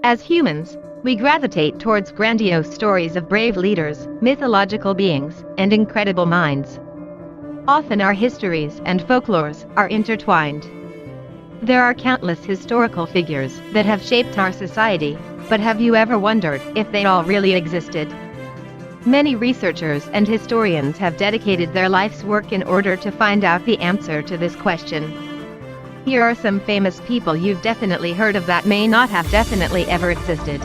As humans, we gravitate towards grandiose stories of brave leaders, mythological beings, and incredible minds. Often our histories and folklores are intertwined. There are countless historical figures that have shaped our society, but have you ever wondered if they all really existed? Many researchers and historians have dedicated their life's work in order to find out the answer to this question. Here are some famous people you've definitely heard of that may not have definitely ever existed.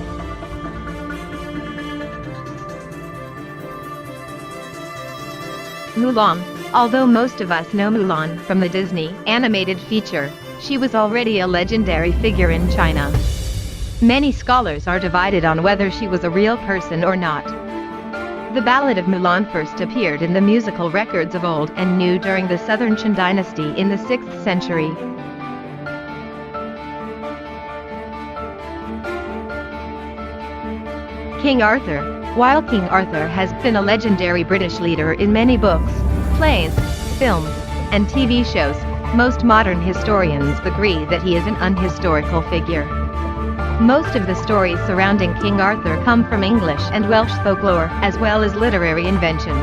Mulan. Although most of us know Mulan from the Disney animated feature, she was already a legendary figure in China. Many scholars are divided on whether she was a real person or not. The Ballad of Mulan first appeared in the musical records of Old and New during the Southern Qin dynasty in the 6th century. King Arthur. While King Arthur has been a legendary British leader in many books, plays, films, and TV shows, most modern historians agree that he is an unhistorical figure. Most of the stories surrounding King Arthur come from English and Welsh folklore, as well as literary invention.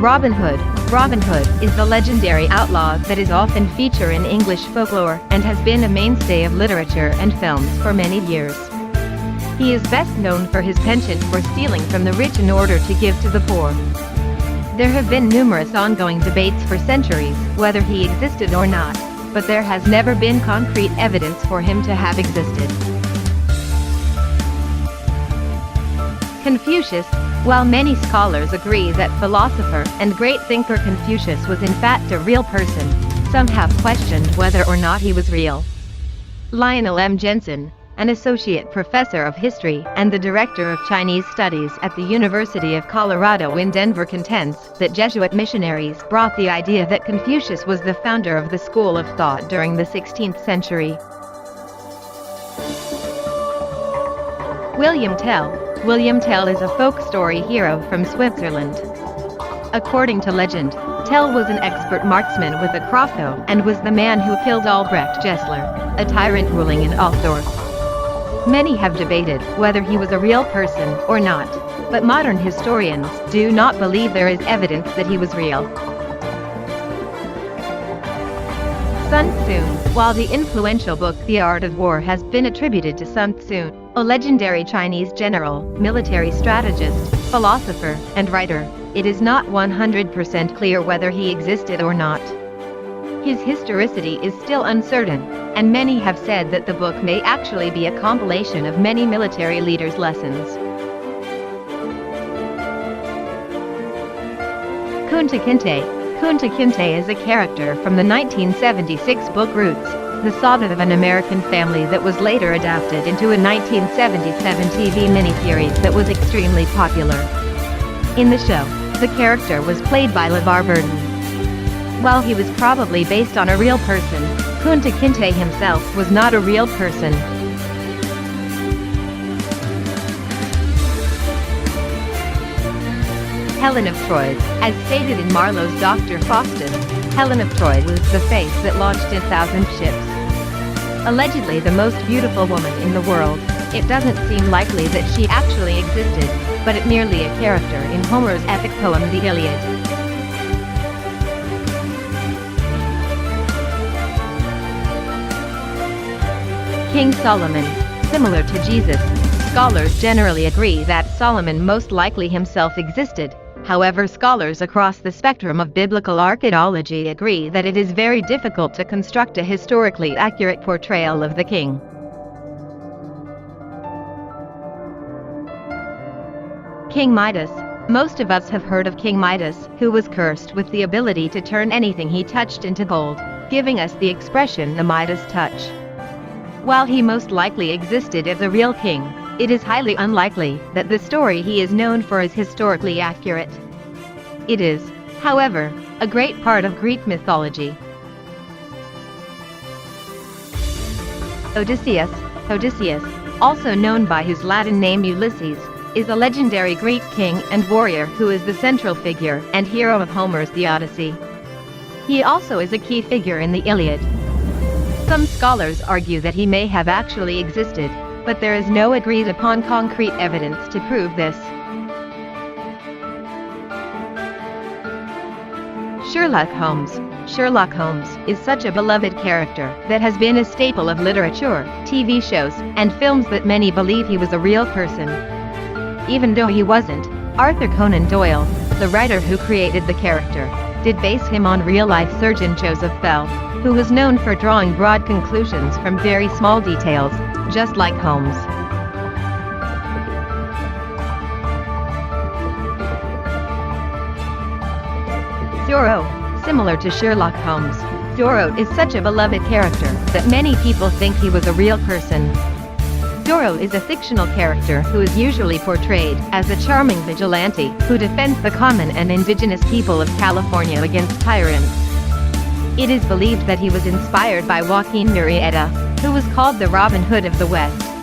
Robin Hood. Robin Hood is the legendary outlaw that is often featured in English folklore and has been a mainstay of literature and films for many years. He is best known for his penchant for stealing from the rich in order to give to the poor. There have been numerous ongoing debates for centuries whether he existed or not, but there has never been concrete evidence for him to have existed. Confucius. While many scholars agree that philosopher and great thinker Confucius was in fact a real person, some have questioned whether or not he was real. Lionel M. Jensen, an associate professor of history and the director of Chinese studies at the University of Colorado in Denver, contends that Jesuit missionaries brought the idea that Confucius was the founder of the school of thought during the 16th century. William Tell. William Tell is a folk story hero from Switzerland. According to legend, Tell was an expert marksman with a crossbow and was the man who killed Albrecht Gessler, a tyrant ruling in Altdorf. Many have debated whether he was a real person or not, but modern historians do not believe there is evidence that he was real. Sun Tzu. While the influential book The Art of War has been attributed to Sun Tzu, a legendary Chinese general, military strategist, philosopher, and writer, it is not 100% clear whether he existed or not. His historicity is still uncertain, and many have said that the book may actually be a compilation of many military leaders' lessons. Kunta Kinte. Kunta Kinte is a character from the 1976 book Roots, the saga of an American family that was later adapted into a 1977 TV miniseries that was extremely popular. In the show, the character was played by LeVar Burton. While he was probably based on a real person, Kunta Kinte himself was not a real person. Helen of Troy. As stated in Marlowe's Dr. Faustus, Helen of Troy was the face that launched 1,000 ships. Allegedly the most beautiful woman in the world, it doesn't seem likely that she actually existed, but it merely a character in Homer's epic poem The Iliad. King Solomon. Similar to Jesus, scholars generally agree that Solomon most likely himself existed. However, scholars across the spectrum of biblical archaeology agree that it is very difficult to construct a historically accurate portrayal of the king. King Midas. Most of us have heard of King Midas, who was cursed with the ability to turn anything he touched into gold, giving us the expression the Midas touch. While he most likely existed as a real king, it is highly unlikely that the story he is known for is historically accurate. It is, however, a great part of Greek mythology. Odysseus. Odysseus, also known by his Latin name Ulysses, is a legendary Greek king and warrior who is the central figure and hero of Homer's The Odyssey. He also is a key figure in the Iliad. Some scholars argue that he may have actually existed, but there is no agreed upon concrete evidence to prove this. Sherlock Holmes. Sherlock Holmes is such a beloved character that has been a staple of literature, TV shows, and films that many believe he was a real person. Even though he wasn't, Arthur Conan Doyle, the writer who created the character, did base him on real-life surgeon Joseph Bell, who was known for drawing broad conclusions from very small details, just like Holmes. Zorro. Similar to Sherlock Holmes, Zorro is such a beloved character that many people think he was a real person. Zorro is a fictional character who is usually portrayed as a charming vigilante who defends the common and indigenous people of California against tyrants. It is believed that he was inspired by Joaquin Murrieta, who was called the Robin Hood of the West.